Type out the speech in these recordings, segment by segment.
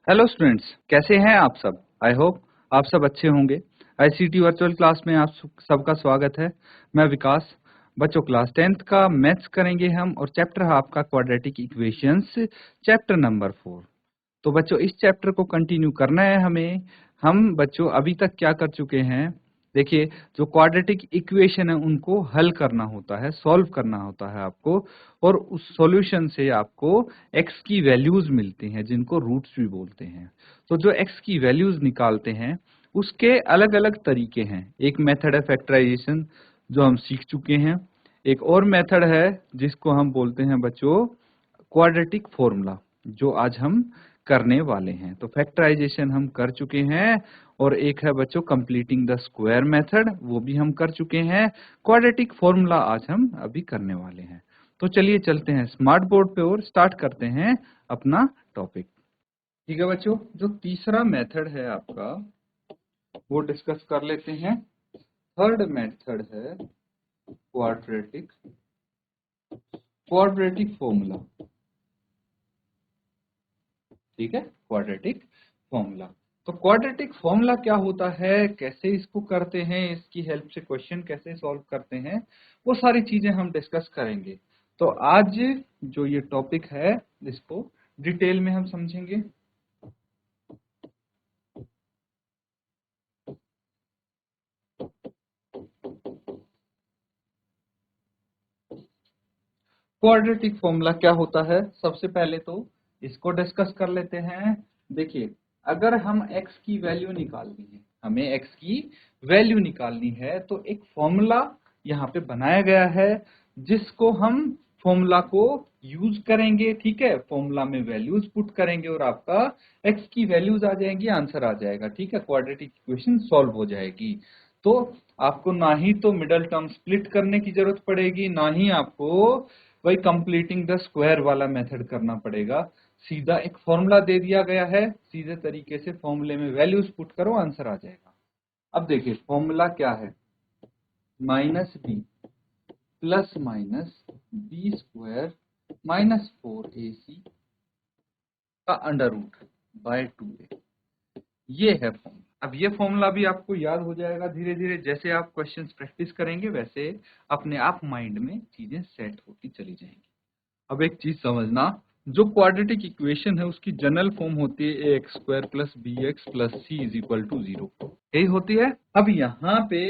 Hello students, कैसे हैं आप सब। आई होप आप सब अच्छे होंगे। आईसीटी वर्चुअल क्लास में आप सबका स्वागत है। मैं विकास। बच्चों, क्लास 10th का मैथ्स करेंगे हम और चैप्टर है आपका क्वाड्रेटिक इक्वेशंस, चैप्टर नंबर 4। तो बच्चों, इस चैप्टर को कंटिन्यू करना है हमें। हम बच्चों अभी तक क्या कर चुके हैं, देखिए, जो क्वाड्रेटिक इक्वेशन है उनको हल करना होता है, सॉल्व करना होता है आपको, और उस सॉल्यूशन से आपको x की वैल्यूज मिलती हैं जिनको रूट्स भी बोलते हैं। तो जो x की वैल्यूज निकालते हैं उसके अलग अलग तरीके हैं। एक मेथड है फैक्टराइजेशन जो हम सीख चुके हैं। एक और मेथड है जिसको हम बोलते हैं बच्चों क्वाड्रेटिक फॉर्मूला, जो आज हम करने वाले हैं। तो फैक्टराइजेशन हम कर चुके हैं, और एक है बच्चों कंप्लीटिंग द स्क्वायर मेथड, वो भी हम कर चुके हैं। क्वाड्रेटिक फॉर्मूला आज हम अभी करने वाले हैं। तो चलिए चलते हैं स्मार्ट बोर्ड पे और स्टार्ट करते हैं अपना टॉपिक। ठीक है बच्चों, जो तीसरा मेथड है आपका वो डिस्कस कर लेते हैं। थर्ड मेथड है क्वाड्रेटिक क्वाड्रेटिक फॉर्मूला। ठीक है, क्वाड्रेटिक फॉर्मूला। तो क्वाड्रेटिक फॉर्मूला क्या होता है, कैसे इसको करते हैं, इसकी हेल्प से क्वेश्चन कैसे सॉल्व करते हैं, वो सारी चीजें हम डिस्कस करेंगे। तो आज जो ये टॉपिक है इसको डिटेल में हम समझेंगे। क्वाड्रेटिक फॉर्मूला क्या होता है, सबसे पहले तो इसको डिस्कस कर लेते हैं। देखिए, अगर हम x की वैल्यू निकालनी है, हमें x की वैल्यू निकालनी है, तो एक फॉर्मूला यहाँ पे बनाया गया है जिसको हम फॉर्मूला को यूज करेंगे। ठीक है, फॉर्मूला में वैल्यूज पुट करेंगे और आपका x की वैल्यूज आ जाएंगी, आंसर आ जाएगा। ठीक है, क्वाड्रेटिक इक्वेशन सॉल्व हो जाएगी। तो आपको ना ही तो मिडल टर्म स्प्लिट करने की जरूरत पड़ेगी, ना ही आपको वही कंप्लीटिंग द स्क्वायर वाला मेथड करना पड़ेगा। सीधा एक फॉर्मूला दे दिया गया है, सीधे तरीके से फॉर्मूले में वैल्यूज पुट करो, आंसर आ जाएगा। अब देखिए फॉर्मूला क्या है, minus b plus minus b square minus 4ac का अंडर रूट बाय 2a। ये है फॉर्मूला। अब ये फॉर्मूला भी आपको याद हो जाएगा धीरे धीरे, जैसे आप क्वेश्चंस प्रैक्टिस करेंगे वैसे अपने आप माइंड में चीजें सेट होती चली जाएंगी। अब एक चीज समझना, जो क्वाड्रेटिक इक्वेशन है उसकी जनरल फॉर्म होती है A X square plus B X plus C is equal to 0, यही होती है। अब यहाँ पे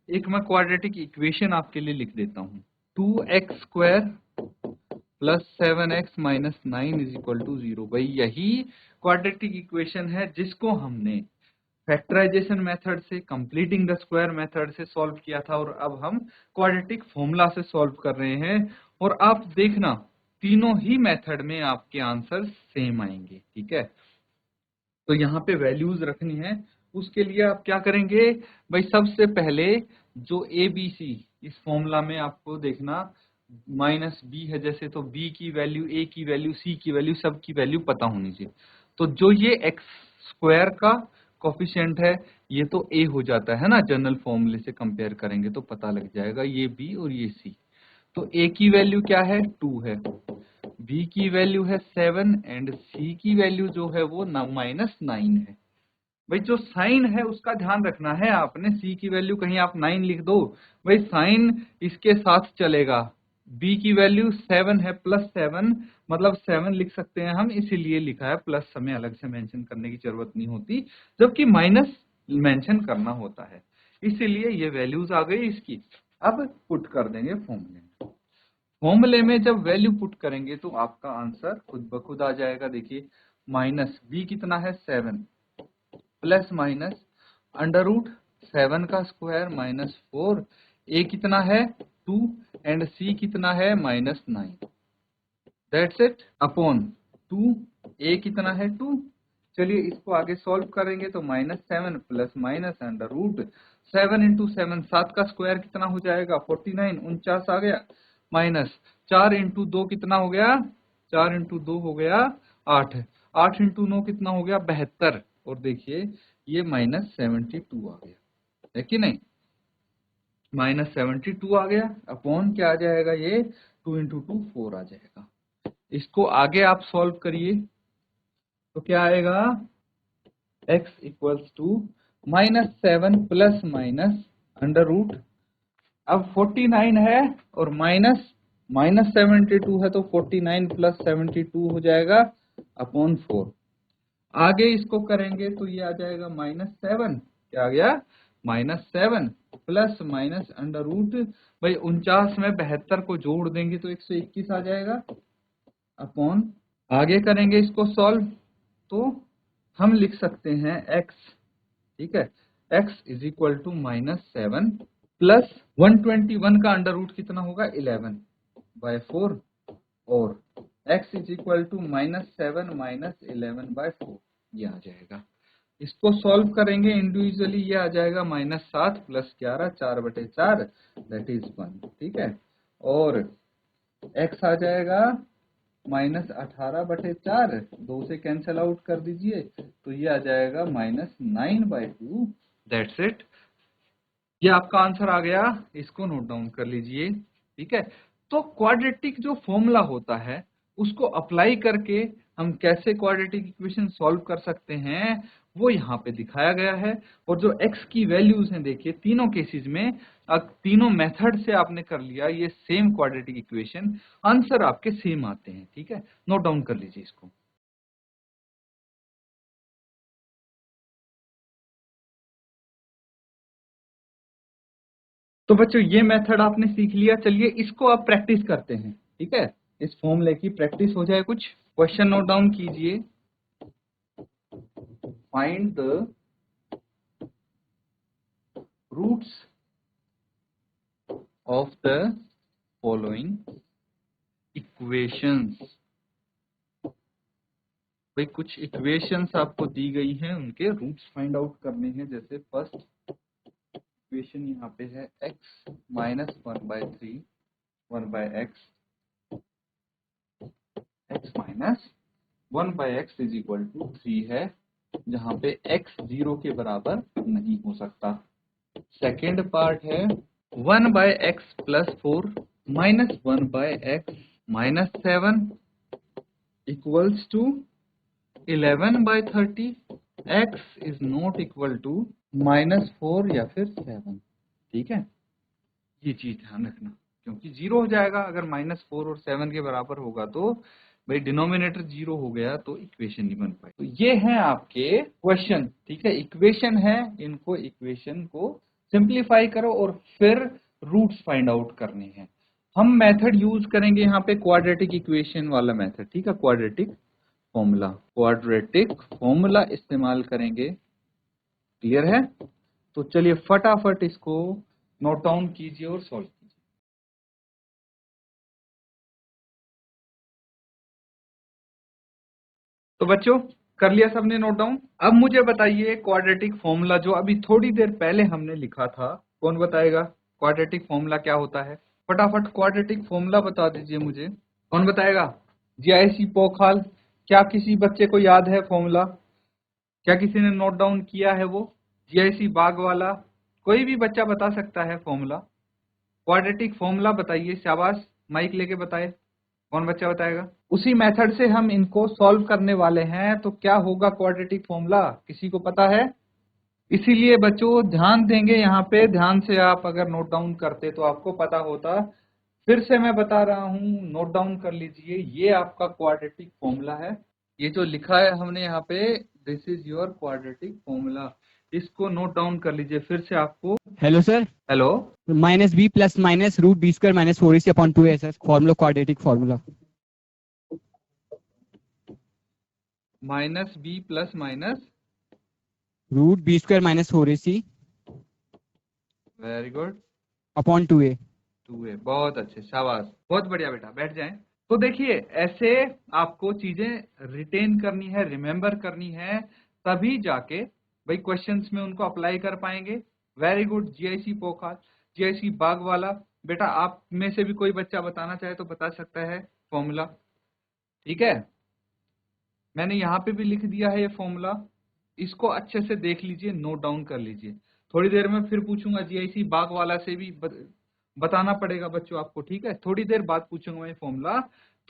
एक मैं क्वाड्रेटिक इक्वेशन आपके लिए लिख देता हूँ, 2x² plus 7x minus 9 is equal to 0। भाई यही क्वाड्रेटिक इक्वेशन है जिसको हमने फैक्टराइजेशन मेथड से, कंप्लीटिंग द स्क्वायर मेथड से सॉल्व किया था, और अब हम क्वाड्रेटिक फॉर्मूला से सॉल्व कर रहे हैं। और आप देखना तीनों ही मेथड में आपके आंसर सेम आएंगे। ठीक है, तो यहाँ पे वैल्यूज रखनी है, उसके लिए आप क्या करेंगे भाई, सबसे पहले जो ए बी सी इस फॉर्मूला में आपको देखना, माइनस बी है जैसे, तो बी की वैल्यू, ए की वैल्यू, सी की वैल्यू, सब की वैल्यू पता होनी चाहिए। तो जो ये एक्स स्क्वायर का कोफिशिएंट है ये तो ए हो जाता है ना, जनरल फॉर्मूले से कंपेयर करेंगे तो पता लग जाएगा, ये बी और ये सी। तो ए की वैल्यू क्या है, 2 है, बी की वैल्यू है 7 एंड सी की वैल्यू जो है वो -9 है। भाई जो साइन है उसका ध्यान रखना है आपने, सी की वैल्यू कहीं आप 9 लिख दो, भाई साइन इसके साथ चलेगा। बी की वैल्यू 7 है, +7 मतलब 7 लिख सकते हैं हम, इसीलिए लिखा है प्लस, हमें अलग से मेंशन करने की जरूरत नहीं होती, जबकि माइनस मेंशन करना होता है। इसीलिए ये वैल्यूज आ गई इसकी। अब पुट कर देंगे फॉर्मूले में। फॉर्मूले में जब वैल्यू पुट करेंगे तो आपका आंसर खुद ब खुद आ जाएगा। देखिए, माइनस बी कितना है 7, प्लस माइनस अंडर रूट 7 का स्क्वायर माइनस 4, ए कितना है 2 एंड सी कितना है -9, दैट्स इट, अपॉन 2, ए कितना है 2। चलिए इसको आगे सॉल्व करेंगे तो -7 plus minus under root 7 into 7, 7 का स्क्वायर कितना हो जाएगा 49, 49 आ गया, माइनस 4 इंटू 2 कितना हो गया, 4 इंटू 2 हो गया 8, 8 इंटू 9 कितना हो गया 72, और देखिए ये -72 आ गया, है कि नहीं, -72 आ गया, अपॉन क्या आ जाएगा, ये 2 इंटू 2 4 आ जाएगा। इसको आगे आप सॉल्व करिए, तो क्या आएगा, x equals to -7 plus minus under root, अब 49 है और माइनस 72 है, तो 49 प्लस 72 हो जाएगा अपॉन 4। आगे इसको करेंगे तो ये आ जाएगा -7, क्या आ गया, -7 प्लस माइनस अंडर रूट, भाई 49 में 72 को जोड़ देंगे तो 121 आ जाएगा अपॉन, आगे करेंगे इसको सॉल्व तो हम लिख सकते हैं x, ठीक है, x is equal to -7 plus 121 का अंडर रूट कितना होगा 11/4, और x is equal to -7 minus 11/4, ये आ जाएगा। इसको सॉल्व करेंगे इंडिविजुअली, ये आ जाएगा -7 प्लस 11 4/4 दैट इज 1, ठीक है, और x आ जाएगा -18/4, 2 से कैंसिल आउट कर दीजिए तो ये आ जाएगा -9/2, दैट्स इट। ये आपका आंसर आ गया, इसको नोट डाउन कर लीजिए, ठीक है। तो क्वाड्रेटिक जो फॉर्मूला होता है उसको अप्लाई करके हम कैसे क्वाड्रेटिक इक्वेशन सॉल्व कर सकते हैं वो यहाँ पे दिखाया गया है। और जो x की वैल्यूज हैं देखिए तीनों केसेस में, तीनों मेथड से आपने कर लिया ये सेम क्वाड्रेटिक इक्वेशन, आंसर आपके सेम आते हैं, ठीक है, नोट डाउन कर लीजिए इसको। तो बच्चों ये मेथड आपने सीख लिया, चलिए इसको आप प्रैक्टिस करते हैं, ठीक है, इस फॉर्मूले की प्रैक्टिस हो जाए कुछ। क्वेश्चन नोट डाउन कीजिए, find the roots of the following equations. भाई कुछ इक्वेशंस आपको दी गई हैं, उनके रूट्स फाइंड आउट करने हैं। जैसे फर्स्ट इक्वेशन यहाँ पे है x minus 1/3 1/x, x minus 1/x is equal to 3 है, जहां पे x 0 के बराबर नहीं हो सकता। सेकेंड पार्ट है 1/x plus 4 minus 1/x minus 7 equals to 11/30, x is not equal to -4 या फिर 7, ठीक है, ये चीज ध्यान रखना, क्योंकि 0 हो जाएगा अगर -4 और 7 के बराबर होगा तो भाई डिनोमिनेटर 0 हो गया तो इक्वेशन नहीं बन पाई। तो ये है आपके क्वेश्चन, ठीक है, इक्वेशन है, इनको इक्वेशन को सिंप्लीफाई करो और फिर रूट्स फाइंड आउट करने हैं। हम मेथड यूज करेंगे यहाँ पे क्वाड्रेटिक इक्वेशन वाला मेथड, ठीक है, क्वाड्रेटिक फॉर्मूला इस्तेमाल करेंगे, क्लियर है। तो चलिए फटाफट इसको नोट डाउन कीजिए और सॉल्व कीजिए। तो बच्चों कर लिया सबने नोट डाउन। अब मुझे बताइए क्वाड्रेटिक फॉर्मूला जो अभी थोड़ी देर पहले हमने लिखा था, कौन बताएगा क्वाड्रेटिक फॉर्मूला क्या होता है? फटाफट क्वाड्रेटिक फॉर्मूला बता दीजिए मुझे, कौन बताएगा? जीआईसी पोखल, क्या किसी बच्चे को याद है फॉर्मूला? क्या किसी ने नोट डाउन किया है वो? जीआईसी बाग वाला कोई भी बच्चा बता सकता है फॉर्मूला, क्वाड्रेटिक फॉर्मूला बताइए, शाबाश, माइक लेके बताए, कौन बच्चा बताएगा? उसी मेथड से हम इनको सॉल्व करने वाले हैं, तो क्या होगा क्वाड्रेटिक फॉर्मूला, किसी को पता है? इसीलिए बच्चों ध्यान देंगे यहाँ पे, ध्यान से आप अगर नोट डाउन करते तो आपको पता होता। फिर से मैं बता रहा हूँ, नोट डाउन कर लीजिए, ये आपका क्वाड्रेटिक फॉर्मूला है, ये जो लिखा है हमने यहाँ पे, this is your quadratic formula, इसको नोट डाउन कर लीजिए फिर से आपको। Hello sir, hello, minus b plus minus root b square minus 4ac upon 2 है sir, formula quadratic formula. Minus b plus minus root b square minus 4ac very good upon 2a। 2a, बहुत अच्छे, शाबाश, बहुत बढ़िया बेटा, बैठ जाएं। तो देखिए ऐसे आपको चीजें रिटेन करनी है, रिमेंबर करनी है, तभी जाके भाई क्वेश्चंस में उनको अप्लाई कर पाएंगे। वेरी गुड जीआईसी पोखल, जीआईसी बाग वाला बेटा, आप में से भी कोई बच्चा बताना चाहे तो बता सकता है फॉर्मूला, ठीक है, मैंने यहाँ पे भी लिख दिया है ये फॉर्मूला, इसको अच्छे से देख लीजिए, नोट डाउन कर लीजिए। थोड़ी देर में फिर पूछूंगा जीआईसी बाग वाला से भी बताना पड़ेगा बच्चों आपको, ठीक है, थोड़ी देर बाद पूछूंगा मैं फॉर्मूला,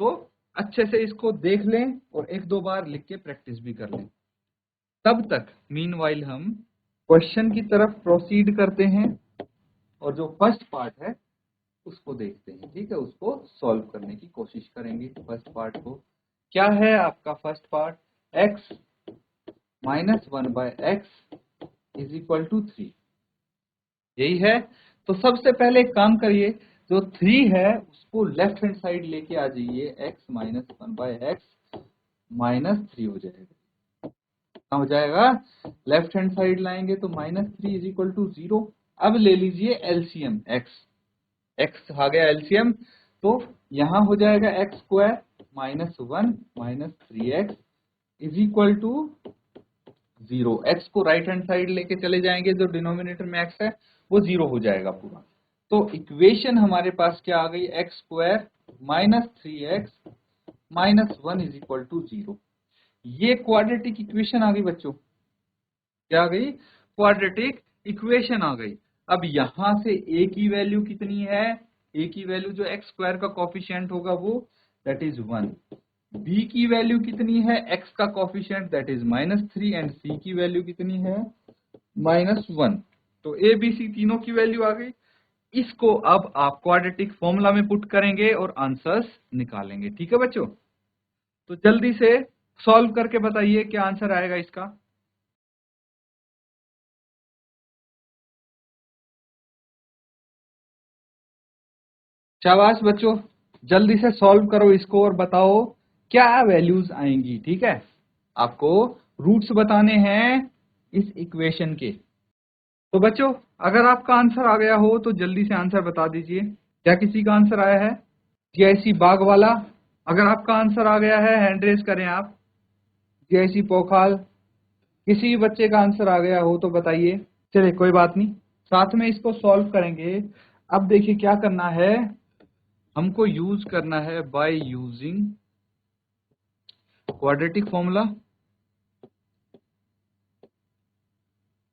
तो अच्छे से इसको देख लें और एक दो बार लिख के प्रैक्टिस भी कर लें। तब तक मीनवाइल हम क्वेश्चन की तरफ प्रोसीड करते हैं और जो फर्स्ट पार्ट है उसको देखते हैं। ठीक है, उसको सॉल्व करने की कोशिश करेंगे। फर्स्ट पार्ट को क्या है आपका first part, x minus 1/x is equal to 3, यही है। तो सबसे पहले एक काम करिए, जो 3 है उसको लेफ्ट हैंड साइड लेके आ जाइए, x माइनस 1/x माइनस 3 हो जाएगा। क्या हो जाएगा, लेफ्ट हैंड साइड लाएंगे तो -3 इज इक्वल टू 0। अब ले लीजिए एलसीएम, x आ गया एलसीएम, तो यहां हो जाएगा x square minus 1 minus 3x is equal to 0। x को राइट हैंड साइड लेके चले जाएंगे, जो डिनोमिनेटर में x है वो 0 हो जाएगा पूरा। तो इक्वेशन हमारे पास क्या आ गई, x square minus 3x minus 1 is equal to 0। ये क्वाड्रेटिक इक्वेशन आ गई बच्चों, क्या आ गई, क्वाड्रेटिक इक्वेशन आ गई। अब यहां से a की वैल्यू कितनी है, a की वैल्यू जो x स्क्वायर का कोफिशिएंट होगा वो दैट इज 1, b की वैल्यू कितनी है x का coefficient that is -3 and c की वैल्यू कितनी है -1। तो a b c तीनों की वैल्यू आ गई। इसको अब आप क्वाड्रेटिक फॉर्मूला में पुट करेंगे और आंसर्स निकालेंगे। ठीक है बच्चों, तो जल्दी से सॉल्व करके बताइए क्या आंसर आएगा इसका। शाबाश बच्चों, जल्दी से सॉल्व करो इसको और बताओ क्या वैल्यूज आएंगी। ठीक है, आपको रूट्स बताने हैं इस इक्वेशन के। तो बच्चों अगर आपका आंसर आ गया हो तो जल्दी से आंसर बता दीजिए। क्या किसी का आंसर आया है, जीआईसी बाग वाला, अगर आपका आंसर आ गया है हैंड रेज करें आप। जीआईसी पोखाल, किसी बच्चे का आंसर आ गया हो तो बताइए। चलिए कोई बात नहीं, साथ में इसको सॉल्व करेंगे। अब देखिए क्या करना है, हमको यूज करना है by using quadratic formula.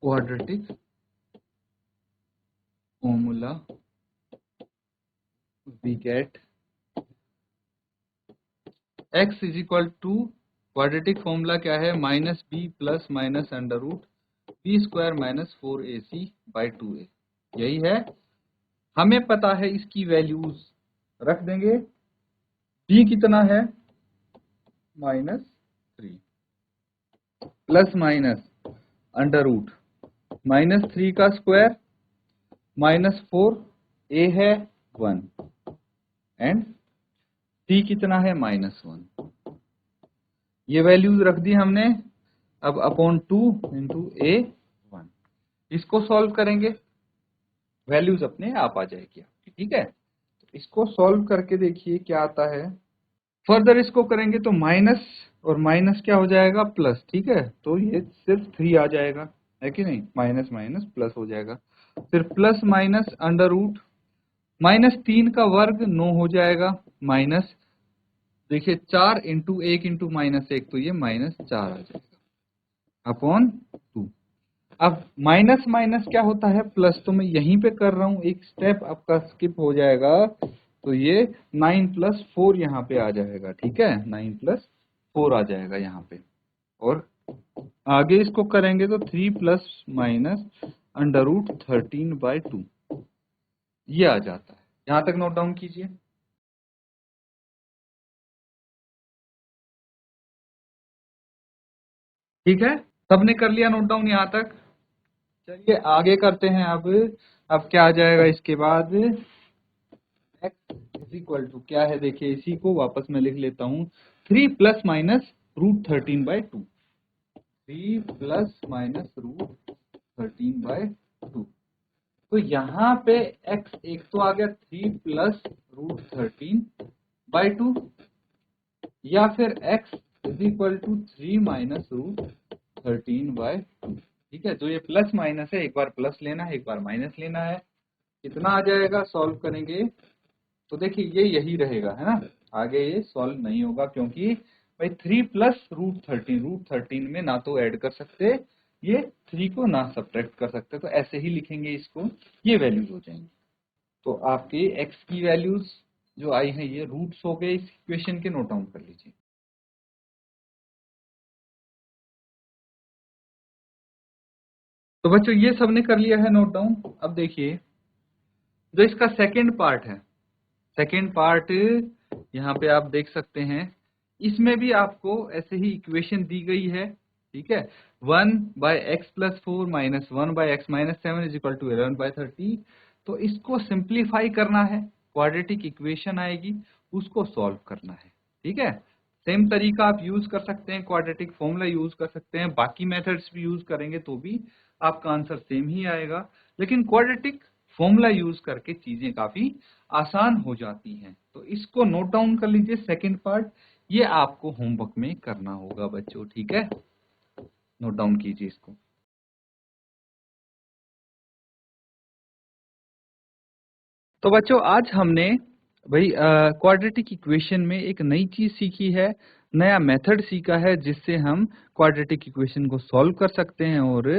Quadratic formula we get x is equal to, quadratic formula क्या है, minus b plus minus under root b square minus 4ac/2a, यही है। हमें पता है इसकी वैल्यूज रख देंगे। b कितना है -3 प्लस माइनस अंडर रूट -3 का स्क्वायर -4, a है 1 एंड c कितना है -1। ये वैल्यूज रख दी हमने। अब अपॉन 2 इंटू a1, इसको सॉल्व करेंगे, वैल्यूज अपने आप आ जाएगी आपकी। ठीक है, तो इसको सॉल्व करके देखिए क्या आता है। फर्दर इसको करेंगे तो माइनस और माइनस क्या हो जाएगा, प्लस। ठीक है, तो ये सिर्फ 3 आ जाएगा, है कि नहीं, माइनस माइनस प्लस हो जाएगा। फिर प्लस माइनस अंडर रूट -3 का वर्ग 9 हो जाएगा, माइनस देखिए 4 इंटू 1 इंटू -1, तो ये -4 आ जाएगा अपॉन 2। अब माइनस माइनस क्या होता है, प्लस, तो मैं यहीं पे कर रहा हूं, एक स्टेप आपका स्किप हो जाएगा, तो ये 9 + 4 यहाँ पे आ जाएगा। ठीक है, 9 + 4 आ जाएगा यहाँ पे। और आगे इसको करेंगे तो 3 प्लस माइनस अंडर रूट 13/2 ये आ जाता है। यहां तक नोट डाउन कीजिए। ठीक है, सबने कर लिया नोट डाउन यहां तक। चलिए आगे करते हैं। अब क्या आ जाएगा इसके बाद, x इज इक्वल टू क्या है, देखिए इसी को वापस मैं लिख लेता हूं, 3 plus minus root 13/2, 3 plus minus root 13/2। तो यहाँ पे x एक तो आ गया 3 प्लस रूट 13/2, या फिर x is equal to 3 minus root 13/2। ठीक है, जो ये प्लस माइनस है, एक बार प्लस लेना है एक बार माइनस लेना है। कितना आ जाएगा, सॉल्व करेंगे तो देखिए ये यही रहेगा, है ना, आगे ये सॉल्व नहीं होगा, क्योंकि भाई 3 प्लस रूट 13 में ना तो ऐड कर सकते ये 3 को, ना सब्ट्रैक्ट कर सकते, तो ऐसे ही लिखेंगे इसको, ये वैल्यूज हो जाएंगी। तो आपके x की वैल्यूज जो आई है ये रूट्स हो गए इस इक्वेशन के, नोट डाउन कर लीजिए। तो बच्चों ये सबने कर लिया है नोट डाउन। अब देखिए जो इसका सेकेंड पार्ट है, सेकेंड पार्ट यहाँ पे आप देख सकते हैं, इसमें भी आपको ऐसे ही इक्वेशन दी गई है, ठीक है। 1/x+4 minus 1/x-7 is equal to 11/30। तो इसको सिंप्लीफाई करना है, क्वाड्रेटिक इक्वेशन आएगी, उसको सॉल्व करना है, ठीक है। सेम तरीका आप यूज कर सकते हैं, क्वाड्रेटिक फॉर्मूला यूज कर सकते हैं, बाकी मेथड्स भी यूज करेंगे तो भी आपका आंसर सेम ही आएगा, लेकिन क्वाड्रेटिक फॉर्मूला यूज करके चीजें काफी आसान हो जाती हैं। तो इसको नोट डाउन कर लीजिए, सेकंड पार्ट, ये आपको होमवर्क में करना होगा बच्चों, ठीक है। नोट डाउन कीजिए इसको। तो बच्चों आज हमने भाई क्वाड्रेटिक इक्वेशन में एक नई चीज सीखी है, नया मेथड सीखा है, जिससे हम क्वाड्रेटिक इक्वेशन को सॉल्व कर सकते हैं और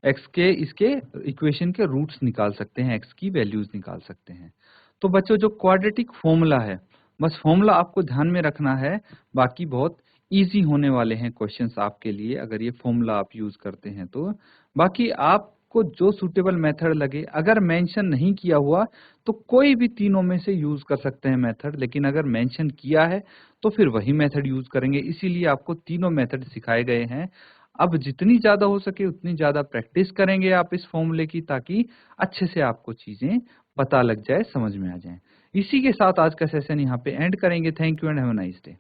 एक्स के इसके इक्वेशन के रूट्स निकाल सकते हैं, एक्स की वैल्यूज निकाल सकते हैं। तो बच्चों जो क्वाड्रेटिक फॉर्मूला है, बस फॉर्मूला आपको ध्यान में रखना है, बाकी बहुत इजी होने वाले हैं क्वेश्चंस आपके लिए अगर ये फॉर्मूला आप यूज करते हैं तो। बाकी आपको जो सूटेबल मेथड लगे, अगर मेंशन नहीं किया हुआ तो कोई भी तीनों में से यूज कर सकते हैं मेथड, लेकिन अगर मेंशन किया है तो फिर वही मेथड यूज करेंगे। इसीलिए आपको तीनों मेथड सिखाए गए हैं। अब जितनी ज्यादा हो सके उतनी ज्यादा प्रैक्टिस करेंगे आप इस फॉर्मूले की, ताकि अच्छे से आपको चीजें पता लग जाए, समझ में आ जाए। इसी के साथ आज का सेशन यहाँ पे एंड करेंगे। Thank you and have a nice day.